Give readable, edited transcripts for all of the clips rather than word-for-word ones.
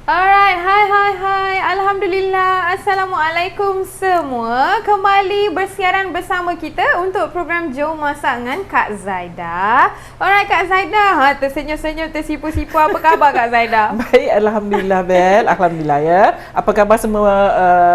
Alright, hai. Alhamdulillah. Assalamualaikum semua. Kembali bersiaran bersama kita untuk program Jom Masak dengan Kak Zaida. Alright Kak Zaida, tersenyum-senyum, tersipu-sipu. Apa khabar Kak Zaida? Baik, Alhamdulillah Bel. Alhamdulillah ya. Apa khabar semua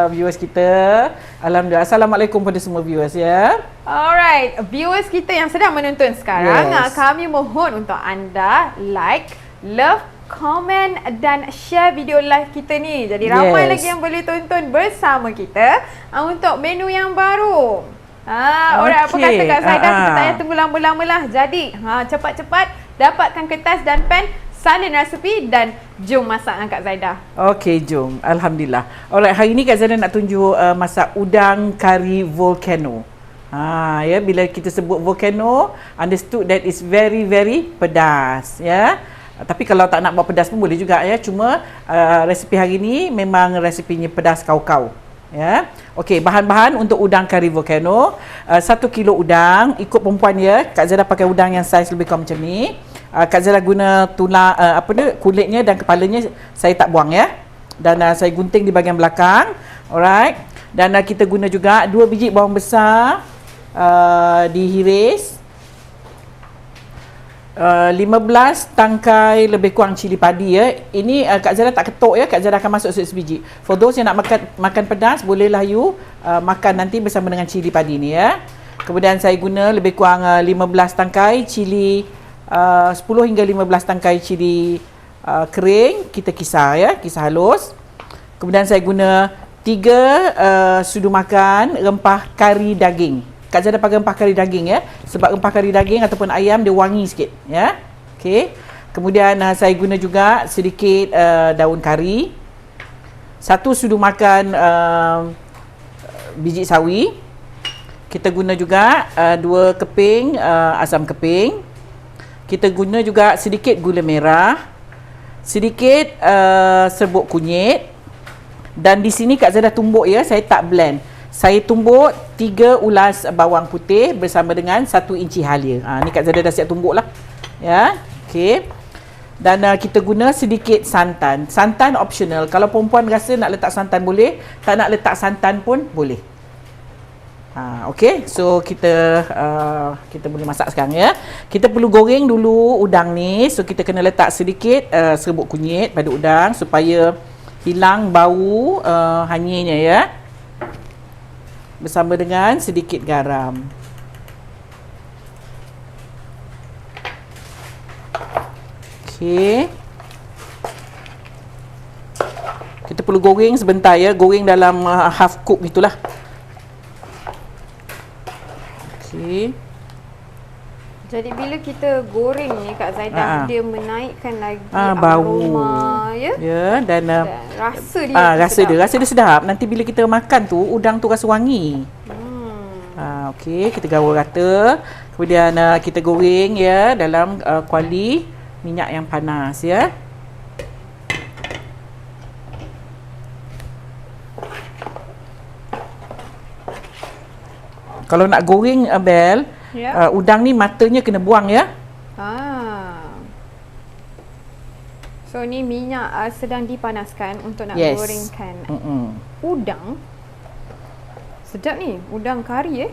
viewers kita? Alhamdulillah. Assalamualaikum kepada semua viewers ya. Alright, viewers kita yang sedang menonton sekarang, Yes. kami mohon untuk anda like, love, komen dan share video live kita ni. Jadi ramai Yes. lagi yang boleh tonton bersama kita untuk menu yang baru. Alright, apa kata Kak Zaida? Kita tak payah tunggu lama-lama lah. Jadi, cepat-cepat dapatkan kertas dan pen, salin resepi dan jom masak dengan Kak Zaida. Okey, jom. Alhamdulillah. Alright, hari ni Kak Zaida nak tunjuk masak udang kari volcano. Ya, bila kita sebut volcano, understood that is very pedas ya. Tapi kalau tak nak buat pedas pun boleh juga ya. Cuma resipi hari ni memang resipinya pedas kau-kau. Ya. Okey, bahan-bahan untuk udang kari volcano. 1 kilo udang, ikut perempuan ya. Kak Zaida pakai udang yang saiz lebih kurang macam ni. Kak Zaida guna tulang kulitnya dan kepalanya saya tak buang ya. Dan saya gunting di bahagian belakang. Alright. Dan kita guna juga 2 biji bawang besar dihiris. 15 tangkai lebih kurang cili padi ya. Ini Kak Zaida tak ketuk ya. Kak Zaida akan masuk sebiji. For those yang nak makan pedas, bolehlah you makan nanti bersama dengan cili padi ni ya. Kemudian saya guna lebih kurang 15 tangkai cili 10 hingga 15 tangkai cili kering. Kita kisar ya, kisar halus. Kemudian saya guna 3 sudu makan rempah kari daging. Kak Zaida pakai rempah kari daging ya. Sebab rempah kari daging ataupun ayam dia wangi sikit ya. Okey. Kemudian saya guna juga sedikit daun kari. 1 sudu makan biji sawi. Kita guna juga 2 keping asam keping. Kita guna juga sedikit gula merah. Sedikit serbuk kunyit. Dan di sini Kak Zaida tumbuk ya, saya tak blend. Saya tumbuk 3 ulas bawang putih bersama dengan 1 inci halia. Ni Kak Zaida dah siap tumbuk lah. Ya. Okey. Dan kita guna sedikit santan. Santan optional. Kalau perempuan rasa nak letak santan boleh, tak nak letak santan pun boleh. Okey. So kita boleh masak sekarang ya. Kita perlu goreng dulu udang ni. So kita kena letak sedikit serbuk kunyit pada udang supaya hilang bau hanyirnya ya. Bersama dengan sedikit garam. Okey. Kita perlu goreng sebentar ya, goreng dalam half cook gitulah. Okey. Jadi bila kita goreng ni Kak Zaida, dia menaikkan lagi bau aroma ya. Ya, dan rasa dia rasa dia sedap. Nanti bila kita makan tu udang tu rasa wangi. Okey, kita gaul rata. Kemudian kita goreng ya dalam kuali minyak yang panas ya. Kalau nak goreng Bel, udang ni matanya kena buang ya. So ni minyak sedang dipanaskan untuk nak gorengkan udang. Sedap ni, udang kari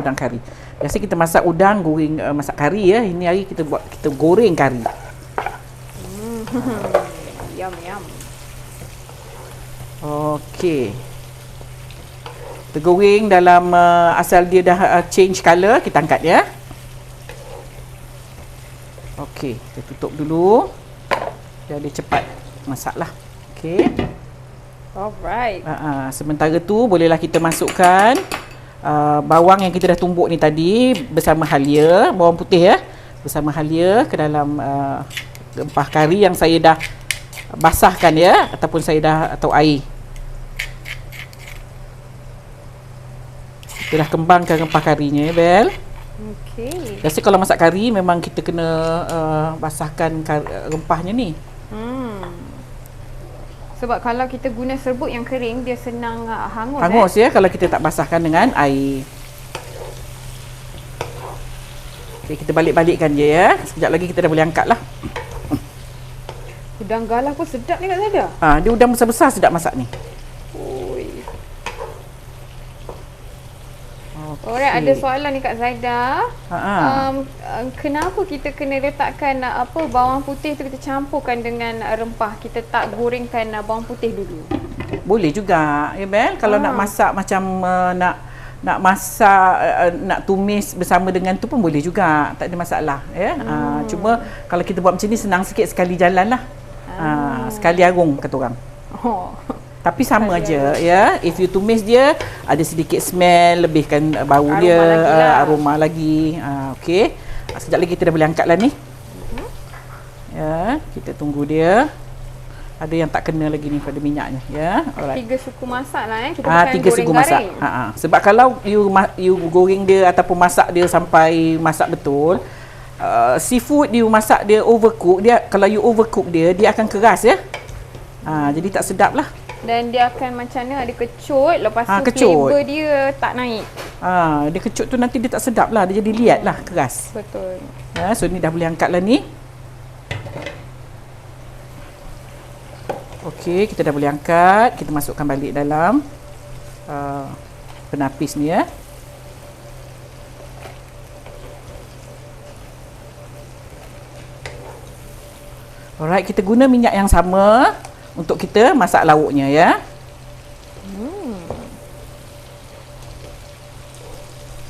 Udang kari. Biasa kita masak udang goreng masak kari ya. Ini hari kita goreng kari. Yum. Okey. Kita goreng dalam asal dia dah change colour, kita angkat ya. Okey, kita tutup dulu. Biar dia cepat masaklah. Okey. Alright. Sementara tu bolehlah kita masukkan bawang yang kita dah tumbuk ni tadi bersama halia, bawang putih ya, bersama halia ke dalam rempah kari yang saya dah basahkan ya, ataupun saya dah atau air. Kita dah kembangkan rempah karinya ya Bel. Okey. Biasa kalau masak kari memang kita kena basahkan rempahnya ni. Sebab kalau kita guna serbuk yang kering, dia senang hangus. Hangus ya kalau kita tak basahkan dengan air. Okey, kita balik-balikkan je ya. Sekejap lagi kita dah boleh angkat lah. Udang galah pun sedap ni Kak Zaida. Dia udang besar-besar sedap masak ni. Oi. Okay. Alright, ada soalan ni Kak Zaida. Ha. Kenapa kita kena letakkan bawang putih tu kita campurkan dengan rempah? Kita tak gorengkan bawang putih dulu. Boleh juga, ya Bel. Kalau nak masak macam nak masak, nak tumis bersama dengan tu pun boleh juga. Tak ada masalah, ya. Cuma kalau kita buat macam ni senang sikit, sekali jalan lah. Sekali arung kata orang. Oh. Tapi sama aja, ya. If you tumis dia, ada sedikit smell, lebihkan bau Aroma dia, lagi lah. aroma lagi. Okey. Sekejap lagi kita dah boleh angkat lah ni. Ya, kita tunggu dia. Ada yang tak kena lagi ni pada minyaknya, ya. Alright. 3 suku masak lah kita bukan 3 suku masak. Sebab kalau you goreng dia ataupun masak dia sampai masak betul, seafood you masak dia overcook, kalau you overcook dia akan keras, ya. Jadi tak sedap lah. Dan dia akan macam mana, ada kecut, lepas tu kecut. flavor dia tak naik. Dia kecut tu nanti dia tak sedap lah, dia jadi liat lah, keras. Betul. Ya, so ni dah boleh angkat lah ni. Okey, kita dah boleh angkat. Kita masukkan balik dalam penapis ni, ya. Alright, kita guna minyak yang sama untuk kita masak lauknya, ya.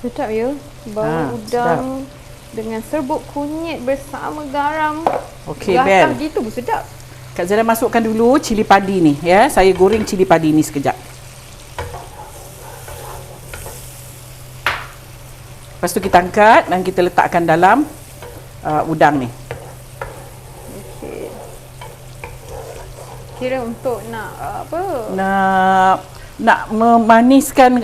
Sedap ya. Bau udang dengan serbuk kunyit bersama garam. Okey, Gatal Bel. gitu pun sedap. Kak Zara masukkan dulu cili padi ni, ya. Saya goreng cili padi ni sekejap. Lepas tu kita angkat dan kita letakkan dalam udang ni. Okey. Kira untuk nak Nak memaniskan,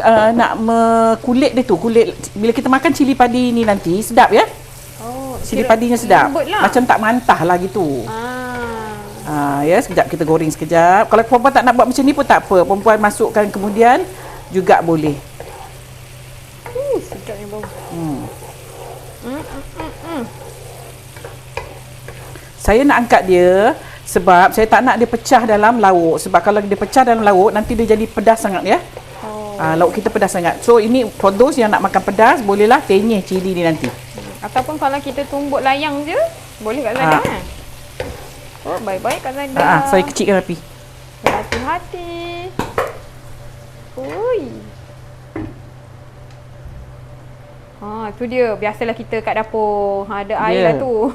kulit dia tu. Kulit bila kita makan cili padi ni nanti sedap, ya. Oh, Cili padinya sedap. lembut lah. Macam tak mantah lah gitu. Ya, sekejap kita goreng sekejap. Kalau perempuan tak nak buat macam ni pun tak apa. Perempuan masukkan kemudian juga boleh. Sedap ni bau. Saya nak angkat dia sebab saya tak nak dia pecah dalam lauk. Sebab kalau dia pecah dalam lauk, nanti dia jadi pedas sangat, ya. Lauk kita pedas sangat. So ini for those yang nak makan pedas, bolehlah tenyih cili ni nanti. Ataupun kalau kita tumbuk layang je, boleh Kak Zaida kan? Oh, baik-baik Kak Zaida. Saya kecilkan api. Berhati-hati. Ui. Tu dia. Biasalah kita kat dapur. Ada air lah tu.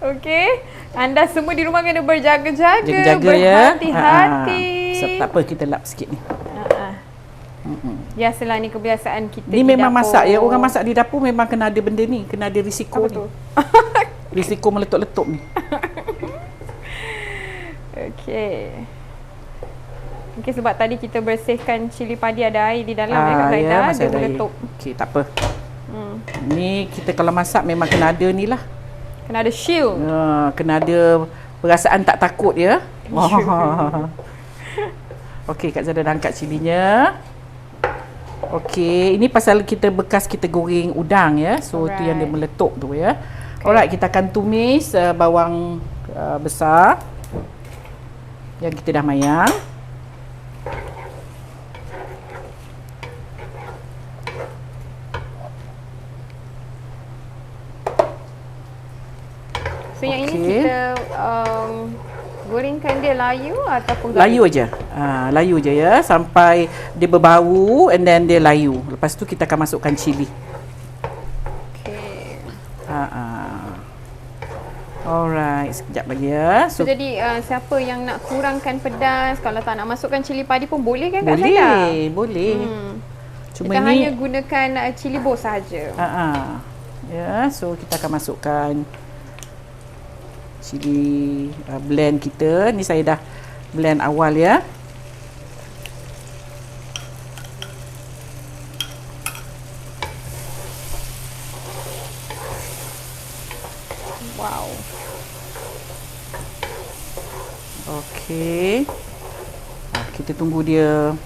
Okey. Anda semua di rumah kena berjaga-jaga. Jaga-jaga, ya. Berhati-hati. Tak apa, kita lap sikit ni. Biasalah ni kebiasaan kita Ni di memang dapur. masak, ya. Orang masak di dapur memang kena ada benda ni. Kena ada risiko Apa ni. tu? Risiko meletup-letup ni. Okey. Mungkin sebab tadi kita bersihkan cili padi ada air di dalam Kak Zaida, ya, masih dia ada air. meletup. Okey, tak apa. Ni kita kalau masak memang kena ada ni lah. Kena ada shield. Kena ada perasaan tak takut, ya. Okey, Kak Zara dah angkat cilinya. Okey, ini pasal kita bekas kita goreng udang, ya. So tu yang dia meletup tu, ya. Alright, kita akan tumis bawang besar yang kita dah mayang. So yang ini kita gorengkan dia layu ataupun layu aja. Layu je, ya, sampai dia berbau and then dia layu. Lepas tu kita akan masukkan cili. Okey. Alright, sekejap lagi, ya. So jadi siapa yang nak kurangkan pedas, kalau tak nak masukkan cili padi pun boleh kan Kak Zaida? Boleh. Cuma kita ni hanya gunakan cili bos saja. Ya, so kita akan masukkan cili blend kita. Ni saya dah blend awal, ya. Wow. Okey. Kita tunggu dia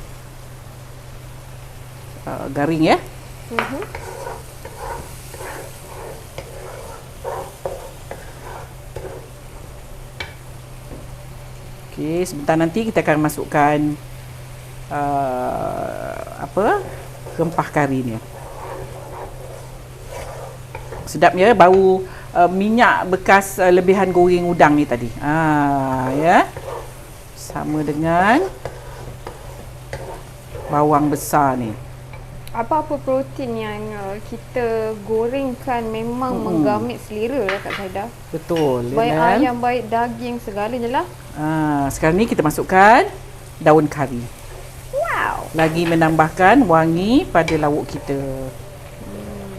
garing, ya. Okey, sebentar nanti kita akan masukkan rempah kari ni. Sedap ya, bau minyak bekas lebihan goreng udang ni tadi. Ya. Sama dengan bawang besar ni. Apa-apa protein yang kita gorengkan memang menggamit selera lah Kak Zaidah. Betul. Baik kan? ayam, baik daging, segalanya lah. Sekarang ni kita masukkan daun kari. Wow. Lagi menambahkan wangi pada lauk kita.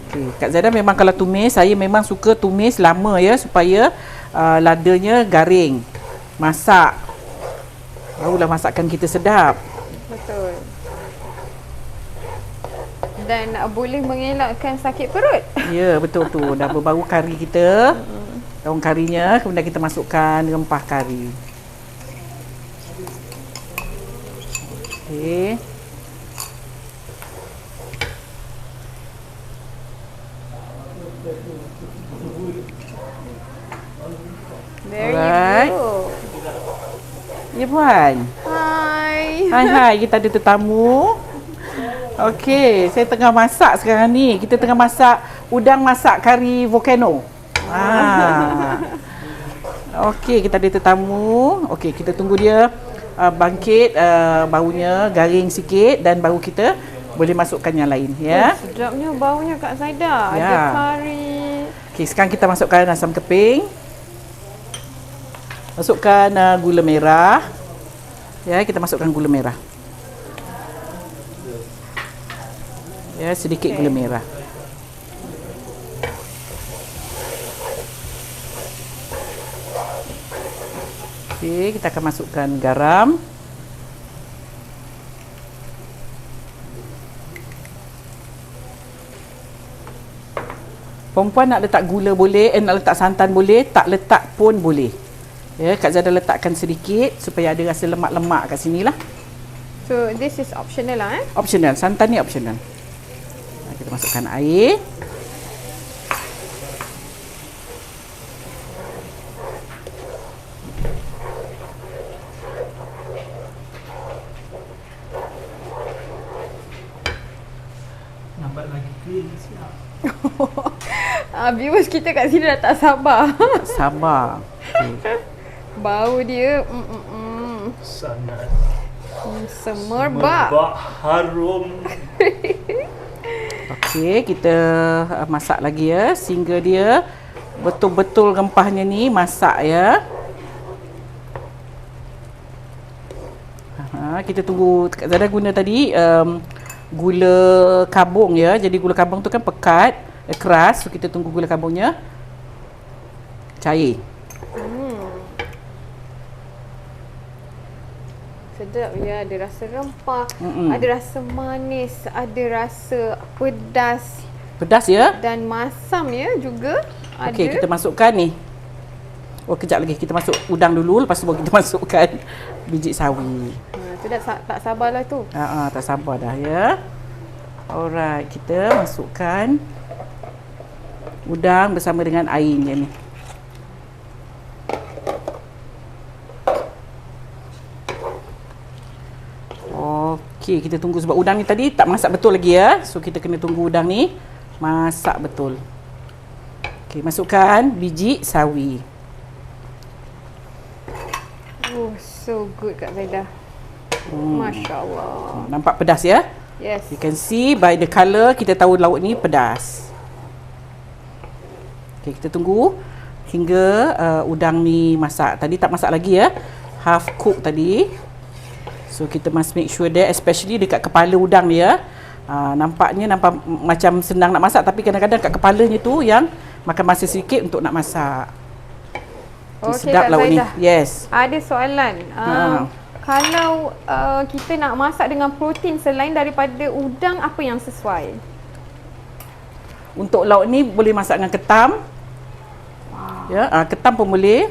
Okay. Kak Zaidah memang kalau tumis, saya memang suka tumis lama ya, supaya ladanya garing. Masak. Barulah masakan kita sedap. Betul. Dan boleh mengelakkan sakit perut. Ya, betul tu. Dah berbau kari kita. Daun karinya, kemudian kita masukkan rempah kari. Okey. There Alright. you go. Ya Puan. Hai. Hai, kita ada tetamu. Okey, saya tengah masak sekarang ni. Kita tengah masak udang masak kari volcano. Okey, kita ada tetamu. Okey, kita tunggu dia bangkit, baunya garing sikit dan baru kita boleh masukkan yang lain ya. Sedapnya baunya Kak Zaidah. Ya. Ada kari. Okey, sekarang kita masukkan asam keping. Masukkan gula merah. Ya, kita masukkan gula merah. Ya, sedikit gula merah. Okey, kita akan masukkan garam. Perempuan nak letak gula boleh, nak letak santan boleh, tak letak pun boleh. Ya, Kak Zaidah letakkan sedikit supaya ada rasa lemak-lemak kat sini lah. So this is optional lah Optional, santan ni optional. Kita masukkan air. Nampak lagi clean siap. Viewers kita kat sini dah tak sabar. Sabar. Okay. Bau dia Sangat semerbak. harum. Okey, kita masak lagi ya sehingga dia betul-betul rempahnya ni masak ya. Kita tunggu. Kak Zaidah guna tadi gula kabung ya. Jadi gula kabung tu kan pekat, keras. So kita tunggu gula kabungnya cair. Sedap ya, ada rasa rempah, ada rasa manis, ada rasa pedas Pedas ya. dan masam ya juga. Okey, Ada. kita masukkan ni. Oh, kejap lagi. Kita masuk udang dulu, lepas tu baru kita masukkan biji sawi. Tu dah tak sabarlah tu. Tak sabar dah ya. Alright, kita masukkan udang bersama dengan airnya ni. Okey, kita tunggu sebab udang ni tadi tak masak betul lagi ya. So kita kena tunggu udang ni masak betul. Okey, masukkan biji sawi. Oh, so good Kak Zaidah. Masya Allah. Nampak pedas ya? Yes. You can see by the colour kita tahu lauk ni pedas. Okey, kita tunggu hingga udang ni masak. Tadi tak masak lagi ya. Half cook tadi. So kita must make sure that especially dekat kepala udang ni ya. Nampaknya macam senang nak masak tapi kadang-kadang kat kepalanya tu yang makan masa sikit untuk nak masak. Okey, Sedap Kak lauk ni. Zaidah. Yes. Ada soalan. Kalau kita nak masak dengan protein selain daripada udang, apa yang sesuai? Untuk lauk ni boleh masak dengan ketam. Ya, ketam pun boleh.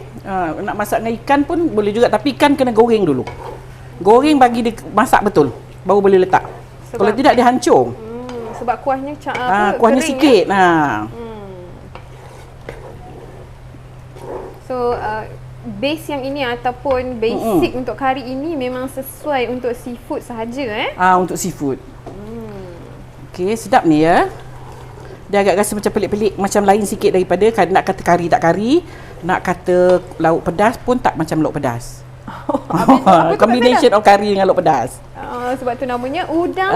Nak masak dengan ikan pun boleh juga tapi ikan kena goreng dulu. Goreng bagi dia masak betul. Baru boleh letak. Kalau tidak dia hancur. Sebab kuahnya kuahnya kering, sikit. Ya? So base yang ini ataupun basic untuk kari ini memang sesuai untuk seafood sahaja Untuk seafood. Okey, sedap ni ya. Dia agak rasa macam pelik-pelik, macam lain sikit daripada nak kata kari tak kari, nak kata lauk pedas pun tak macam lauk pedas. Combination of kari dengan lauk pedas. Sebab tu namanya udang.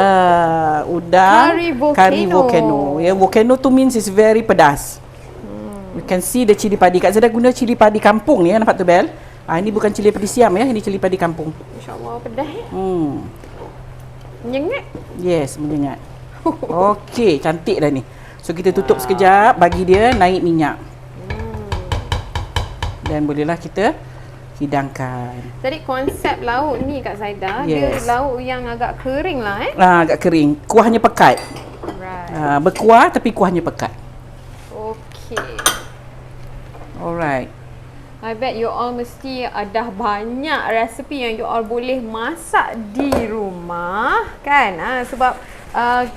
Udang Kari volcano. Ya, volcano tu means it's very pedas. You can see the cili padi. Kak Zada guna cili padi kampung ni, nampak tu Bel? Ini bukan cili padi siam ya, ini cili padi kampung. InsyaAllah pedas ya. Menyengat. Yes, menyengat. Okey, cantik dah ni. So kita tutup sekejap, bagi dia naik minyak. Dan bolehlah kita hidangkan. Jadi konsep lauk ni Kak Zaidah, Yes. dia lauk yang agak kering lah Agak kering. Kuahnya pekat. Right. Berkuah tapi kuahnya pekat. Okay. Alright. I bet you all mesti dah banyak resepi yang you all boleh masak di rumah kan? Sebab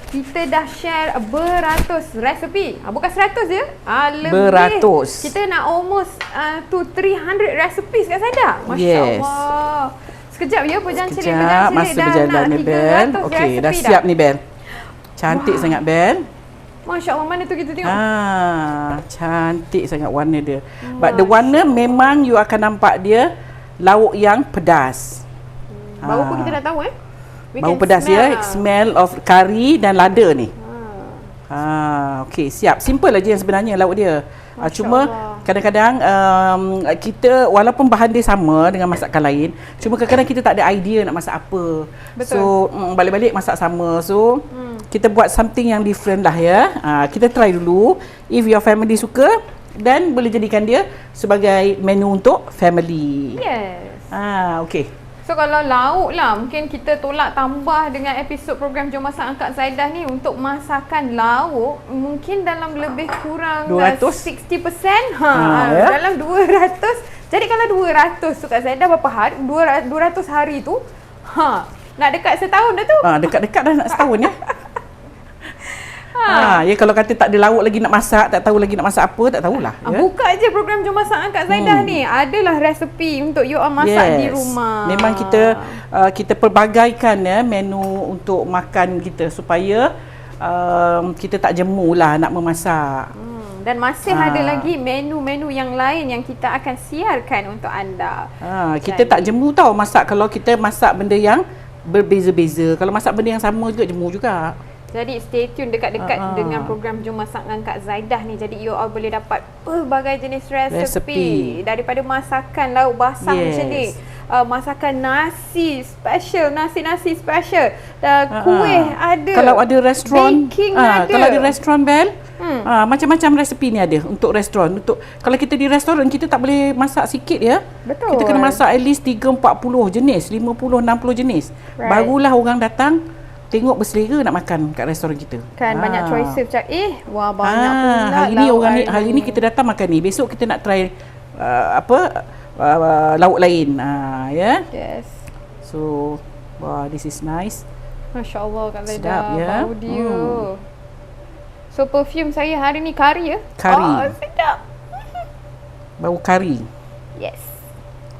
kita dah share beratus resepi. Bukan 100 je. Lebih. Beratus. Kita nak almost to 300 recipes Kak Zaidah. Masya Yes. Allah. Sekejap ya pejam celik. Sekejap, masa berjalan ni Bel. Okey, dah siap ni Bel. Cantik sangat Bel. Masya Allah, mana tu kita tengok. Cantik sangat warna dia. But the warna memang you akan nampak dia lauk yang pedas. Bau pun kita dah tahu We Bau can pedas smell ya, smell of kari dan lada ni. Okey, siap. Simple aja yang sebenarnya lauk dia. Cuma kadang-kadang kita walaupun bahan dia sama dengan masakan lain, cuma kadang-kadang kita tak ada idea nak masak apa. Betul. So balik-balik masak sama. So kita buat something yang different lah ya. Kita try dulu. If your family suka, dan boleh jadikan dia sebagai menu untuk family. Yes. Okey. So kalau lauk lah, mungkin kita tolak tambah dengan episod program Jom Masak Angkat Zaidah ni untuk masakan lauk, mungkin dalam lebih kurang 200? 60%. Ya? Dalam 200. Jadi kalau 200 tu Kak Zaidah berapa hari? 200 hari tu, nak dekat setahun dah tu. Dekat-dekat dah nak setahun ya. Ya kalau kata tak ada lauk lagi nak masak, tak tahu lagi nak masak apa, tak tahulah. Ya? Buka je program Jom Masak Angkat Zaidah ni. Adalah resepi untuk you all masak di rumah. Memang kita pelbagaikan ya menu untuk makan kita supaya kita tak jemu lah nak memasak. Dan masih ada lagi menu-menu yang lain yang kita akan siarkan untuk anda. Kita tak jemu tau masak kalau kita masak benda yang berbeza-beza. Kalau masak benda yang sama juga jemu juga. Jadi stay tune dekat-dekat dengan program Jom Masak dengan Kak Zaidah ni. Jadi you all boleh dapat pelbagai jenis resepi. Daripada masakan lauk basah macam ni, masakan nasi special, nasi special, kuih ada. Kalau ada restoran, baking ada. Kalau ada restoran Bel, macam-macam resepi ni ada untuk restoran. Untuk kalau kita di restoran kita tak boleh masak sikit ya. Betul. Kita kena masak at least 30-40 jenis, 50-60 jenis. Right. Barulah orang datang tengok berselera nak makan kat restoran kita. Kan banyak choices macam banyak pula hari ni kita datang makan ni. Besok kita nak try lauk lain. Ya. Yes. So, this is nice. Masya-Allah Kak Zaidah. Sedap ya. Bau dia. So perfume saya hari ni kari ya? Kari. Sedap. Bau kari. Yes.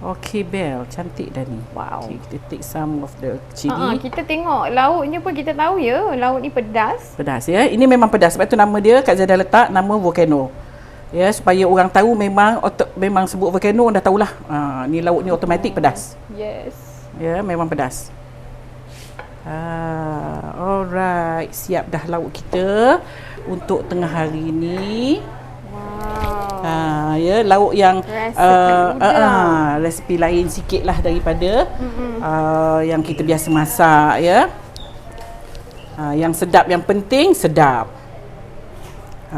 Okay Bel, cantik dah ni. Wow. Okay, kita take some of the chili. Kita tengok lauknya pun kita tahu ya, lauk ni pedas. Pedas ya. Ini memang pedas. Sebab tu nama dia Kak Zaidah letak nama volcano. Ya, supaya orang tahu memang sebut volcano dah tahulah. Ni lauk ni automatik pedas. Yes. Ya, memang pedas. Alright, siap dah lauk kita untuk tengah hari ni. Wow. Ya, lauk yang resepi resepi lain sikit lah daripada yang kita biasa masak ya. Yang sedap, yang penting sedap.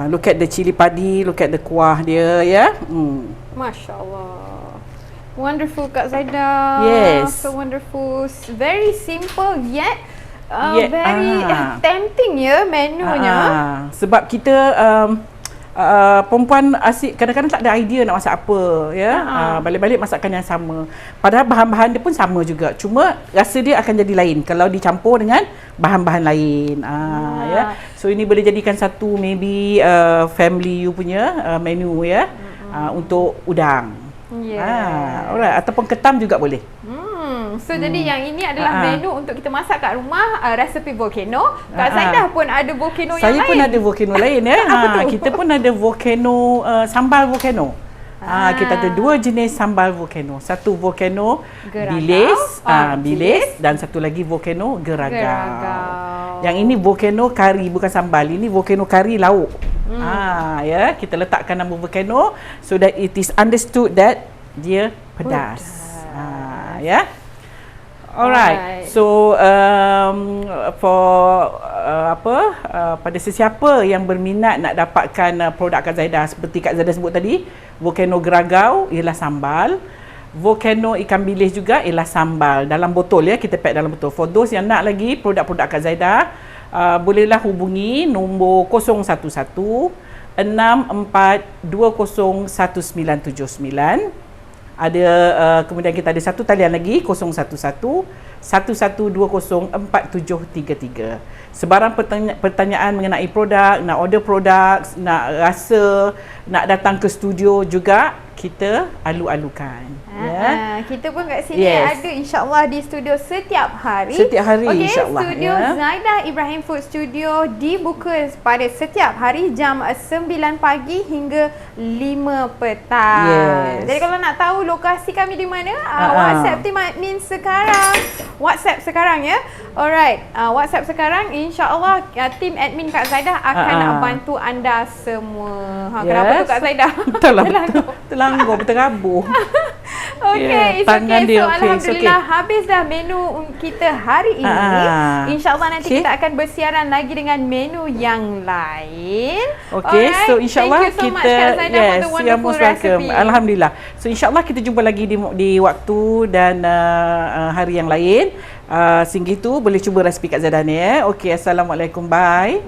Look at the cili padi, look at the kuah dia ya. Masya Allah. Wonderful Kak Zaidah. Yes. So wonderful. Very simple yet very tempting ya menunya. Sebab kita perempuan asyik kadang-kadang tak ada idea nak masak apa ya. Balik-balik masakan yang sama. Padahal bahan-bahan dia pun sama juga. Cuma rasa dia akan jadi lain kalau dicampur dengan bahan-bahan lain. Ya. So ini boleh jadikan satu maybe family you punya menu ya. Untuk udang. Alright, ataupun ketam juga boleh. So jadi yang ini adalah menu untuk kita masak kat rumah, resepi volcano. Kak Zaidah pun ada volcano yang lain. Saya pun ada volcano lain ya. Kita pun ada volcano, sambal volcano. Kita ada 2 jenis sambal volcano. Satu volcano bilis dan satu lagi volcano geragau. Yang ini volcano kari, bukan sambal. Ini volcano kari lauk. Ya, kita letakkan nama volcano so that it is understood that dia pedas. Ya. Alright. So pada sesiapa yang berminat nak dapatkan produk Kak Zaidah, seperti Kak Zaidah sebut tadi, volcano geragau ialah sambal, volcano ikan bilis juga ialah sambal dalam botol ya, kita pack dalam botol. For those yang nak lagi produk-produk Kak Zaidah, bolehlah hubungi nombor 011 64201979. Ada kemudian kita ada satu talian lagi 011 11204733. Sebarang pertanyaan mengenai produk, nak order produk, nak rasa, nak datang ke studio juga kita alu-alukan. Kita pun kat sini ada insya-Allah di studio setiap hari. Insya-Allah. Studio Zaidah Ibrahim Food Studio dibuka pada setiap hari jam 9 pagi hingga 5 petang. Jadi kalau nak tahu lokasi kami di mana, WhatsApp tim admin sekarang. WhatsApp sekarang ya. Alright, WhatsApp sekarang, insya-Allah tim admin Kak Zaidah akan bantu anda semua. Kenapa tu Kak Zaidah? Terlanggar berterabur. Okey, tangan okay. dia So okey. alhamdulillah habis dah menu kita hari ini. InsyaAllah nanti kita akan bersiaran lagi dengan menu yang lain. Okey, so insyaAllah Thank you so much Kak Zaidah for the wonderful recipe. Alhamdulillah. So insyaAllah kita jumpa lagi di waktu dan hari yang lain. Sehingga itu boleh cuba resipi Kak Zaidah ni ya. Okey, assalamualaikum, bye.